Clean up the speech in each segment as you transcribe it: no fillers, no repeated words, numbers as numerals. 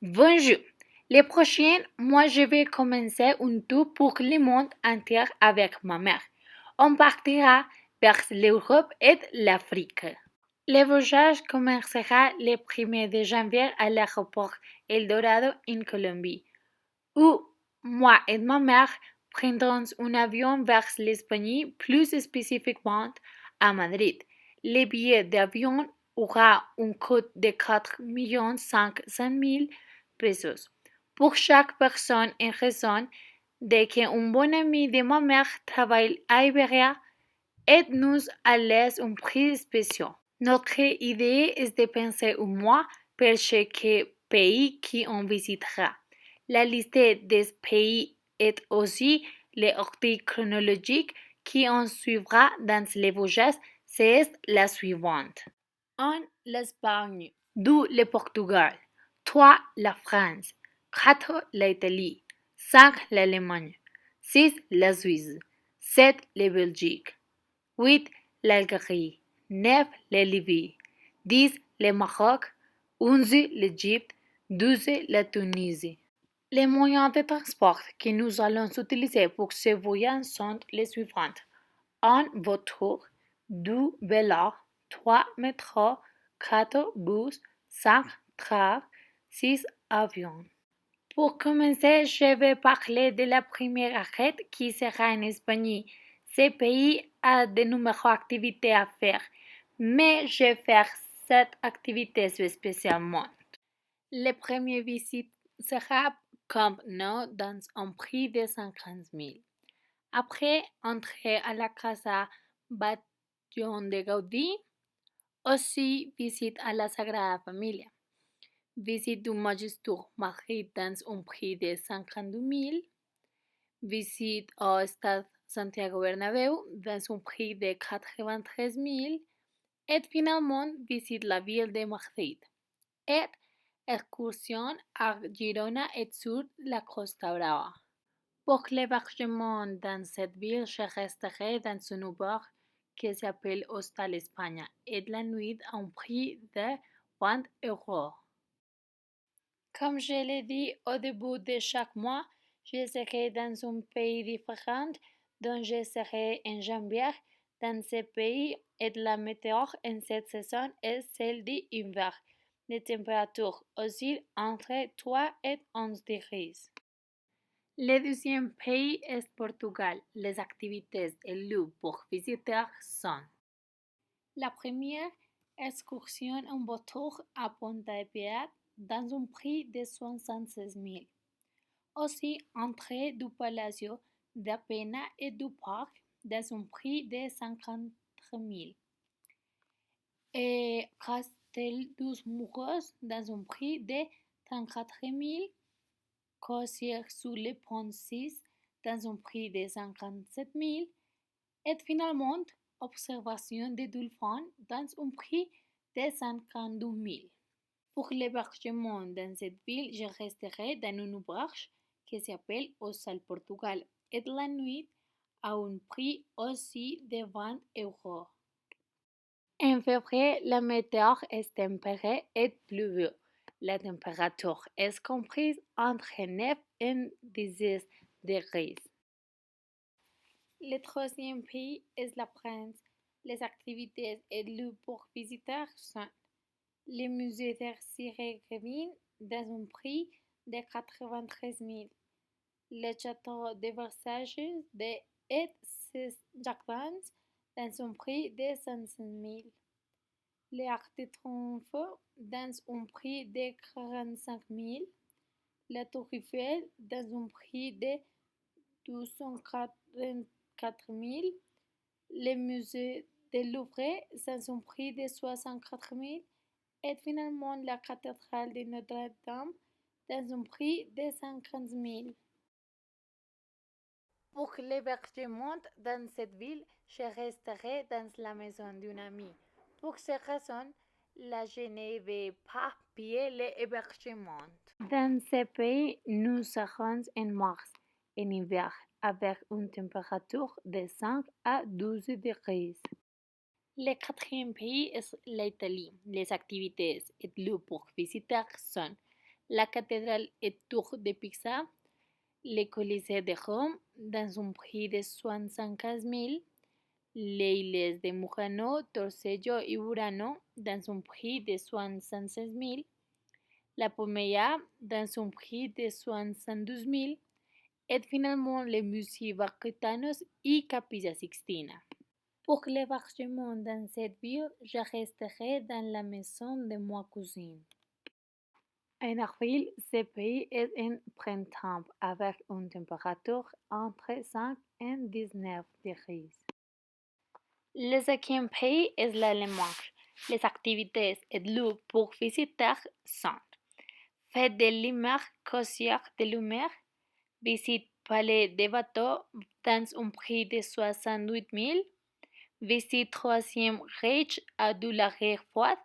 Bonjour. Les prochaines, moi je vais commencer un tour pour le monde entier avec ma mère. On partira vers l'Europe et l'Afrique. Le voyage commencera le 1er de janvier à l'aéroport Eldorado en Colombie, où moi et ma mère prendrons un avion vers l'Espagne, plus spécifiquement à Madrid. Le billet d'avion aura un coût de 4,5 millions pesos pour chaque personne en raison de qu'un bon ami de ma mère travaille à Iberia et nous allons un prix spécial. Notre idée est de penser un mois pour chaque pays qu'on visitera. La liste des pays est aussi l'ordre chronologique qu'on suivra dans le voyage, c'est la suivante. 1. L'Espagne. 2. Le Portugal. 3. La France. 4. l'Italie. 5. l'Allemagne. 6. la Suisse. 7. la Belgique. 8. l'Algérie. 9. la Libye. 10. le Maroc. 11. l'Égypte. 12. la Tunisie. Les moyens de transport que nous allons utiliser pour ce voyage sont les suivants. 1. voiture. 2. vélo. 3. métro. 4. bus. 5. train. 6. avion. Pour commencer, je vais parler de la première arrêt qui sera en Espagne. Ce pays a de nombreuses activités à faire, mais je vais faire cette activité spécialement. Le premier visite sera Camp Nou dans un prix de 50 000. Après, entrer à la Casa Batllón de Gaudí. Aussi, visite à la Sagrada Familia. Visite du Majestic Madrid dans un prix de 52 000. Visite au Stade Santiago Bernabéu dans un prix de 93 000. Et finalement, visite la ville de Madrid. Et excursion à Girona et sur la Costa Brava. Pour l'hébergement dans cette ville, je resterai dans un auberge qui s'appelle Hostal España et la nuit à un prix de 20 euros. Comme je l'ai dit au début de chaque mois, je serai dans un pays différent dont je serai en janvier. Dans ce pays, et la météo en cette saison est celle d'hiver. Les températures oscillent entre 3 et 11 degrés. Le deuxième pays est Portugal. Les activités élues pour visiter sont: la première, excursion en voiture à Ponta Piedad dans un prix de 76 000. Aussi, entrée du Palacio de Pena et du Parc dans un prix de 50 000. Et Castel dos Muros dans un prix de 34 000. Croisière sous le pont 6 dans un prix de 57 000. Et finalement, observation des dolphins dans un prix de 52 000. Pour l'hébergement dans cette ville, je resterai dans une auberge qui s'appelle Hostal Portugal et la nuit à un prix aussi de 20 euros. En février, la météo est tempérée et pluvieuse. La température est comprise entre 9 et 10 degrés. Le troisième pays est la France. Les activités élues pour visiter sont: le musée d'Ercier-Gavin dans un prix de 93 000. Le château de Versailles et ses jardins dans un prix de 105 000. L'Arc de Triomphe dans un prix de 45 000. La Tour Eiffel dans un prix de 244 000. Le musée de Louvre dans un prix de 64 000. Et finalement la cathédrale de Notre-Dame dans un prix de 50 000. Pour l'hébergement dans cette ville, je resterai dans la maison d'une amie. Pour cette raison, je ne vais pas payer l'hébergement. Dans ce pays, nous serons en mars, en hiver, avec une température de 5 à 12 degrés. Le quatrième pays est l'Italie. Les activités élues pour visiter sont: la cathédrale et tour de Pisa, le Colisée de Rome dans un prix de 75 000, les îles de Murano, Torcello et Burano dans un prix de 76 000, la Pompeia dans un prix de 72 000 et finalement les musées Vaticanos et Capilla Sixtina. Pour l'hébergement dans cette ville, je resterai dans la maison de ma cousine. En avril, ce pays est un printemps avec une température entre 5 et 19 degrés. Le cinquième pays est l'Allemagne. Les activités et lieux pour visiter sont fête de l'hiver, croisière de l'hiver, visite palais des bateaux dans un prix de 68 000, visite Troisième Reich à de la guerre froide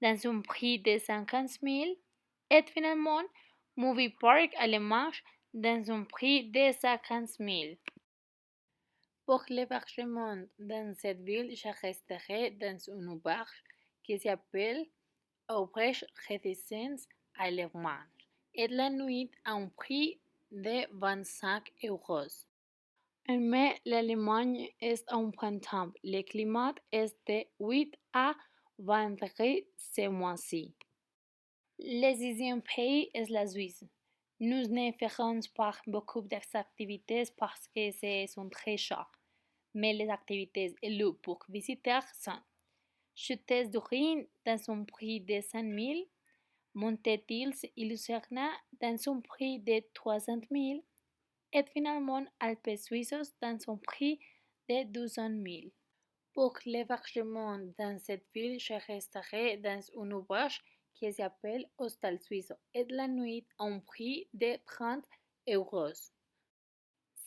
dans un prix de 50 000 et finalement Movie Park allemand dans un prix de 50 000. Pour l'hébergement dans cette ville, je resterai dans une auberge qui s'appelle Auberge Residence Allemande et la nuit à un prix de 25 euros. En mai, l'Allemagne est en printemps. Le climat est de 8 à 20 degrés ce mois-ci. Le sixième pays est la Suisse. Nous ne ferons pas beaucoup d'activités parce que c'est très cher. Mais les activités et lieux pour visiter sont chutes d'urine dans un prix de 100 000, montée d'Ils et Lucerna dans un prix de 300 000 et finalement Alpes suisses dans un prix de 200 000. Pour l'hébergement dans cette ville, je resterai dans une auberge qui s'appelle Hostel Suisse et la nuit à un prix de 30 euros.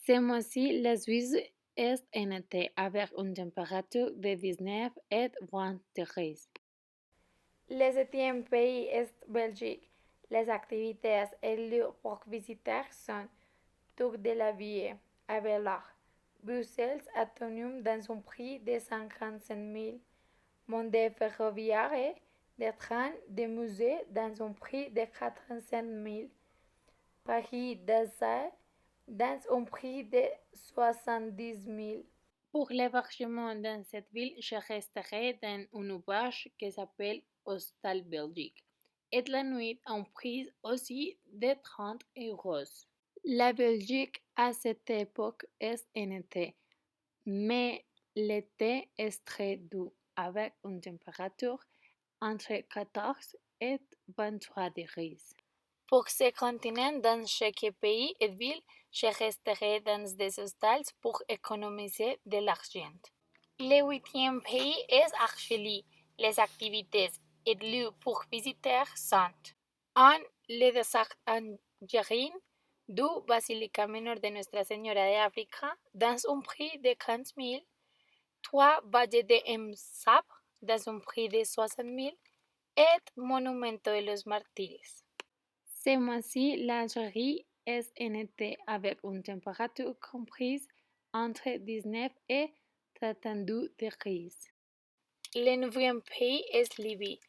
Ce mois-ci, la Suisse est en été avec une température de 19 et 20 degrés. Le septième pays est Belgique. Les activités et lieux pour visiter sont Tour de la Ville, Abelard, Bruxelles Atomium dans un prix de 55 000, Monde ferroviaire, des trains, des musées dans un prix de 85 000, Paris Desert dans un prix de 70 000. Pour l'hébergement dans cette ville, je resterai dans une auberge qui s'appelle Hostel Belgique et la nuit à un prix aussi de 30 euros. La Belgique à cette époque est en été, mais l'été est très doux avec une température entre 14 et 23 degrés. Pour ce continent, dans chaque pays et ville, je resterai dans des hostels pour économiser de l'argent. Le huitième pays est Argélie. Les activités et lieux pour visiter sont 1. Le désert algérien, 2. Basilica Menor de Nuestra Señora de África dans un prix de 15 000, 3. Valle de Msab dans un prix de 60 000 et Monumento de los Mártires. Ce mois-ci, l'Algérie est en été avec une température comprise entre 19 et 32 degrés. Le neuvième pays est Libye.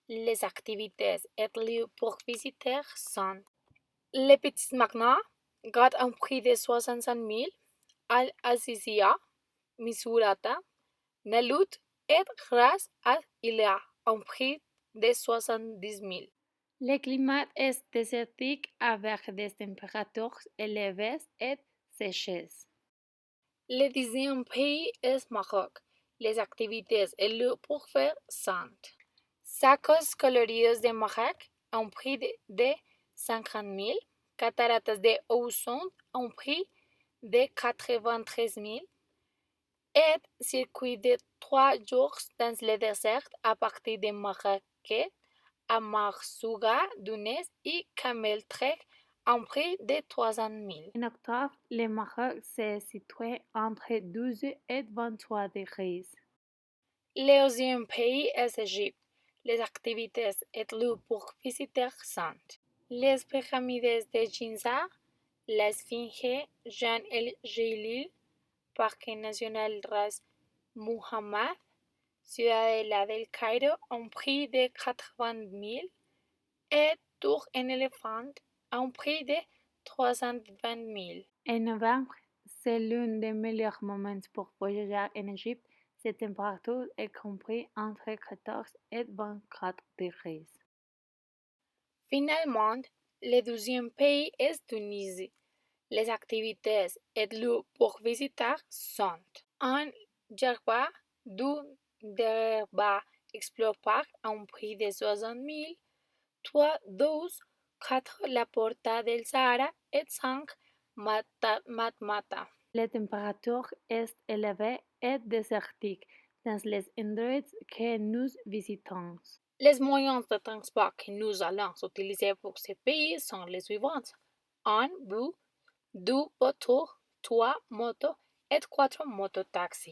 Les activités et lieux pour visiter sont les Petits Magnats, garde un prix de 65 000, Al-Azizia, Misurata, Nalut et Ras al-Ila, un prix de 70 000. Le climat est désertique avec des températures élevées et sèches. Le dixième pays est Maroc. Les activités et lieux pour faire sont Sacos coloridos de Maroc, un prix de 50 000, Cataratas de Oussound, un prix de 93 000, et circuit de 3 jours dans le désert à partir de Marrakech à Marsouga, Dounes et Camel Trek, un prix de 300 000. En octobre, le Maroc se situe entre 12 et 23 degrés. Le onzième pays est l'Égypte. Les activités et lieux pour visiter sont les pyramides de Ginza, la Sphinx, Jean el Jelil, Parc national Ras Muhammad, Ciudadela del Cairo, un prix de 80 000 et tour en éléphant à un prix de 320 000. En novembre, c'est l'un des meilleurs moments pour voyager en Égypte. Cette température est comprise entre 14 et 24 degrés. Finalement, le deuxième pays est Tunisie. Les activités et lieux pour visiter sont un Djerba, deux Djerba Explore Park à un prix de 60 000, 3, 12, 4 La Porta del Sahara et 5 Matmata. La température est élevée et désertique dans les endroits que nous visitons. Les moyens de transport que nous allons utiliser pour ces pays sont les suivants: un bus, deux bateaux, trois motos et quatre mototaxis.